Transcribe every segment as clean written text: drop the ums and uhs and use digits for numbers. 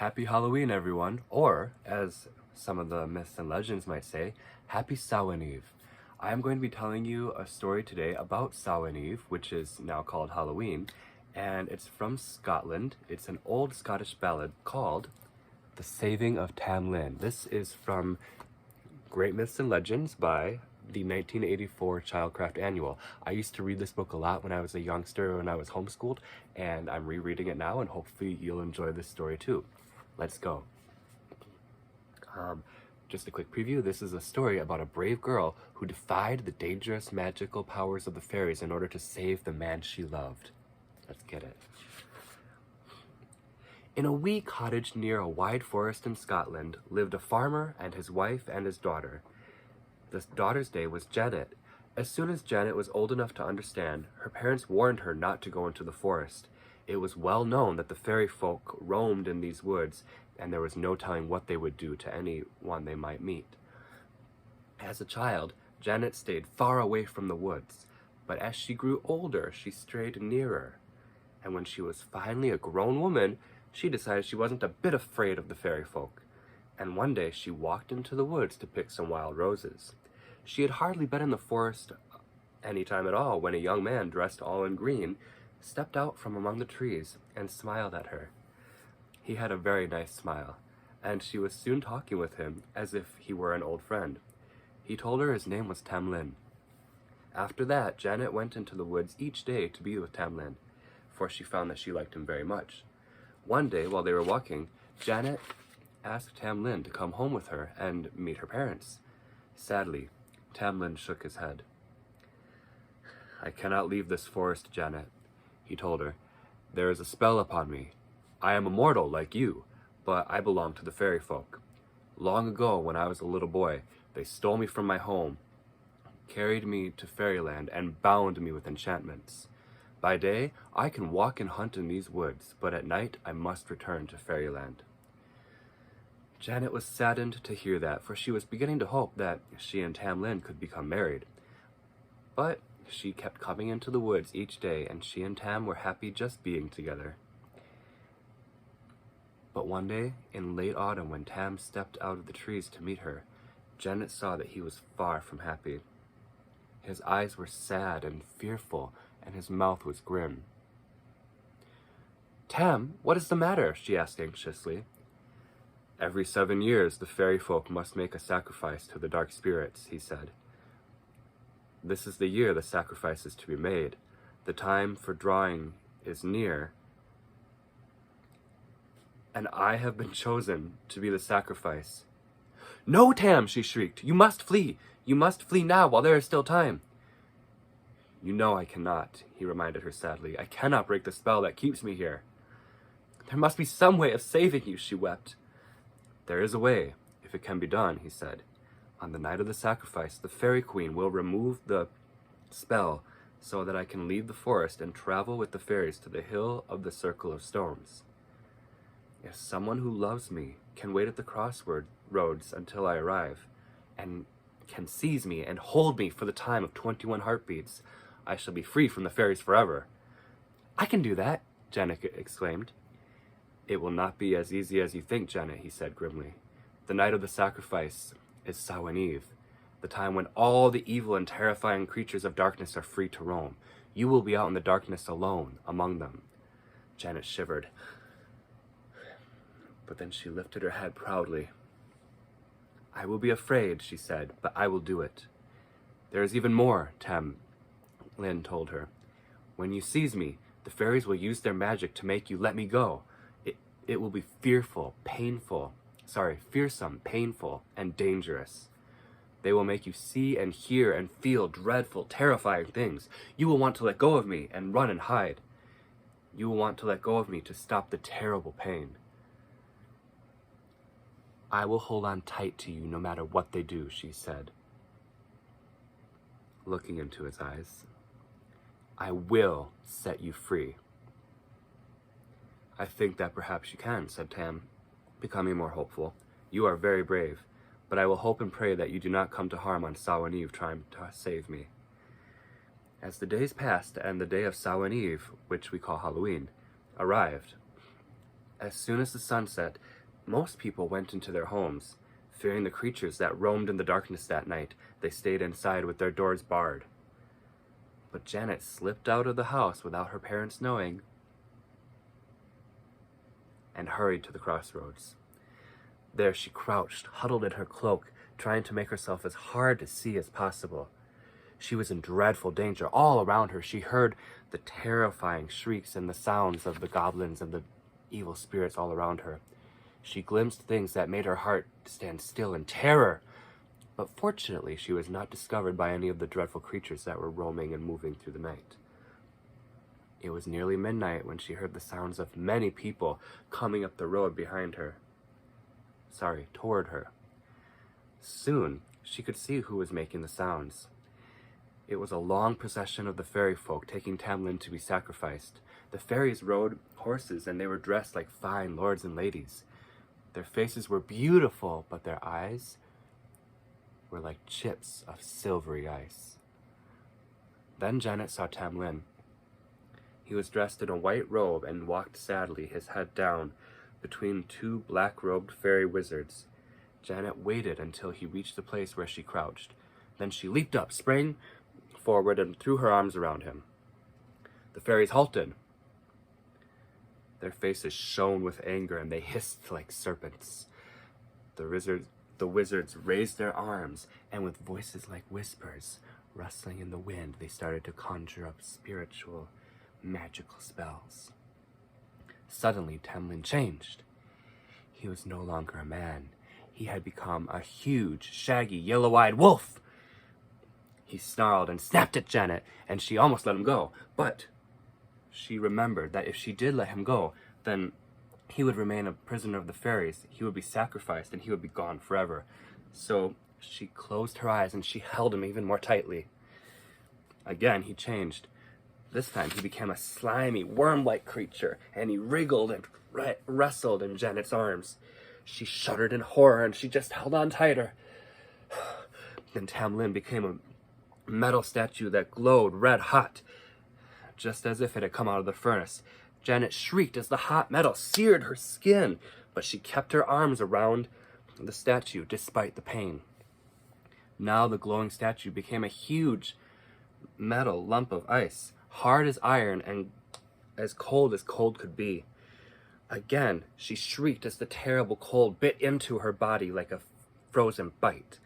Happy Halloween, everyone, or as some of the myths and legends might say, Happy Samhain Eve. I am going to be telling you a story today about Samhain Eve, which is now called Halloween, and it's from Scotland. It's an old Scottish ballad called The Saving of Tam Lin. This is from Great Myths and Legends by the 1984 Childcraft Annual. I used to read this book a lot when I was a youngster, when I was homeschooled, and I'm rereading it now, and hopefully you'll enjoy this story too. Let's go. Just a quick preview. This is a story about a brave girl who defied the dangerous magical powers of the fairies in order to save the man she loved. Let's get it. In a wee cottage near a wide forest in Scotland lived a farmer and his wife and his daughter. The daughter's name was Janet. As soon as Janet was old enough to understand, her parents warned her not to go into the forest. It was well known that the fairy folk roamed in these woods, and there was no telling what they would do to anyone they might meet. As a child, Janet stayed far away from the woods, but as she grew older, she strayed nearer. And when she was finally a grown woman, she decided she wasn't a bit afraid of the fairy folk. And one day she walked into the woods to pick some wild roses. She had hardly been in the forest any time at all when a young man dressed all in green stepped out from among the trees and smiled at her. He had a very nice smile, and she was soon talking with him as if he were an old friend. He told her his name was Tam Lin. After that, Janet went into the woods each day to be with Tam Lin, for she found that she liked him very much. One day, while they were walking, Janet asked Tam Lin to come home with her and meet her parents. Sadly, Tam Lin shook his head. "I cannot leave this forest, Janet," he told her. "There is a spell upon me. I am a mortal like you, but I belong to the fairy folk. Long ago, when I was a little boy, they stole me from my home, carried me to fairyland, and bound me with enchantments. By day, I can walk and hunt in these woods, but at night I must return to fairyland." Janet was saddened to hear that, for she was beginning to hope that she and Tam Lin could become married. But she kept coming into the woods each day, and she and Tam were happy just being together. But one day, in late autumn, when Tam stepped out of the trees to meet her, Janet saw that he was far from happy. His eyes were sad and fearful, and his mouth was grim. "Tam, what is the matter?" she asked anxiously. "Every 7 years, the fairy folk must make a sacrifice to the dark spirits," he said. "This is the year the sacrifice is to be made. The time for drawing is near, and I have been chosen to be the sacrifice." "No, Tam!" she shrieked. "You must flee! You must flee now while there is still time!" "You know I cannot," he reminded her sadly. "I cannot break the spell that keeps me here." "There must be some way of saving you," she wept. "There is a way, if it can be done," he said. "On the night of the sacrifice, the fairy queen will remove the spell so that I can leave the forest and travel with the fairies to the hill of the circle of stones. If someone who loves me can wait at the crossroads until I arrive, and can seize me and hold me for the time of 21 heartbeats, I shall be free from the fairies forever." "I can do that," Janet exclaimed. "It will not be as easy as you think, Janet," he said grimly. "The night of the sacrifice is Samhain Eve, the time when all the evil and terrifying creatures of darkness are free to roam. You will be out in the darkness alone among them." Janet shivered, but then she lifted her head proudly. "I will be afraid," she said, "but I will do it." "There is even more," Tam Lin told her. "When you seize me, the fairies will use their magic to make you let me go. It will be fearsome, painful, and dangerous. They will make you see and hear and feel dreadful, terrifying things. You will want to let go of me and run and hide. You will want to let go of me to stop the terrible pain. I will hold on tight to you no matter what they do," she said, looking into his eyes. "I will set you free." "I think that perhaps you can," said Tam, becoming more hopeful. "You are very brave, but I will hope and pray that you do not come to harm on Samhain Eve trying to save me." As the days passed and the day of Samhain Eve, which we call Halloween, arrived, As soon as the sun set, most people went into their homes. Fearing the creatures that roamed in the darkness that night, they stayed inside with their doors barred. But Janet slipped out of the house without her parents knowing and hurried to the crossroads. There she crouched, huddled in her cloak, trying to make herself as hard to see as possible. She was in dreadful danger. All around her she heard the terrifying shrieks and the sounds of the goblins and the evil spirits all around her. She glimpsed things that made her heart stand still in terror. But fortunately, she was not discovered by any of the dreadful creatures that were roaming and moving through the night. It was nearly midnight when she heard the sounds of many people coming up the road behind her. Toward her. Soon, she could see who was making the sounds. It was a long procession of the fairy folk taking Tam Lin to be sacrificed. The fairies rode horses and they were dressed like fine lords and ladies. Their faces were beautiful, but their eyes were like chips of silvery ice. Then Janet saw Tam Lin. He was dressed in a white robe and walked sadly, his head down, between two black-robed fairy wizards. Janet waited until he reached the place where she crouched. Then she leaped up, sprang forward, and threw her arms around him. The fairies halted. Their faces shone with anger, and they hissed like serpents. The wizards raised their arms, and with voices like whispers, rustling in the wind, they started to conjure up spiritual, magical spells. Suddenly, Tam Lin changed. He was no longer a man. He had become a huge, shaggy, yellow-eyed wolf. He snarled and snapped at Janet, and she almost let him go. But she remembered that if she did let him go, then he would remain a prisoner of the fairies. He would be sacrificed, and he would be gone forever. So she closed her eyes, and she held him even more tightly. Again, he changed. This time, he became a slimy, worm-like creature, and he wriggled and wrestled in Janet's arms. She shuddered in horror, and she just held on tighter. Then Tam Lin became a metal statue that glowed red-hot, just as if it had come out of the furnace. Janet shrieked as the hot metal seared her skin, but she kept her arms around the statue despite the pain. Now the glowing statue became a huge metal lump of ice, hard as iron and as cold could be. Again, she shrieked as the terrible cold bit into her body like a frozen bite.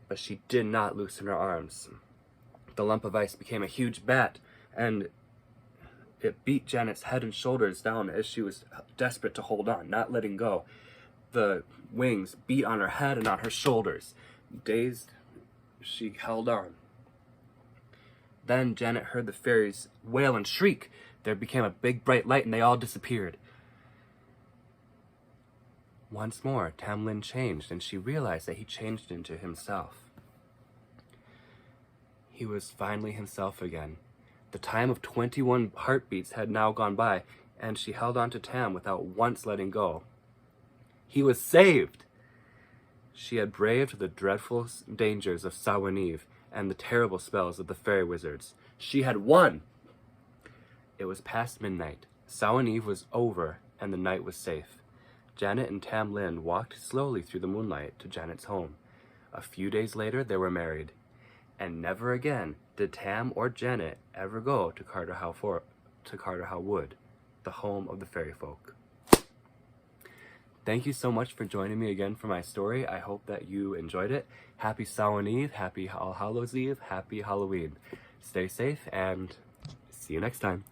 But she did not loosen her arms. The lump of ice became a huge bat, and it beat Janet's head and shoulders down as she was desperate to hold on, not letting go. The wings beat on her head and on her shoulders. Dazed, she held on. Then Janet heard the fairies wail and shriek. There became a big bright light and they all disappeared. Once more, Tam Lin changed, and she realized that he changed into himself. He was finally himself again. The time of 21 heartbeats had now gone by, and she held on to Tam without once letting go. He was saved! She had braved the dreadful dangers of Saving and the terrible spells of the fairy wizards. She had won! It was past midnight. Saving was over, and the night was safe. Janet and Tam Lin walked slowly through the moonlight to Janet's home. A few days later, they were married. And never again did Tam or Janet ever go to Carterhow Wood, the home of the fairy folk. Thank you so much for joining me again for my story. I hope that you enjoyed it. Happy Samhain Eve, happy All Hallows Eve, happy Halloween. Stay safe and see you next time.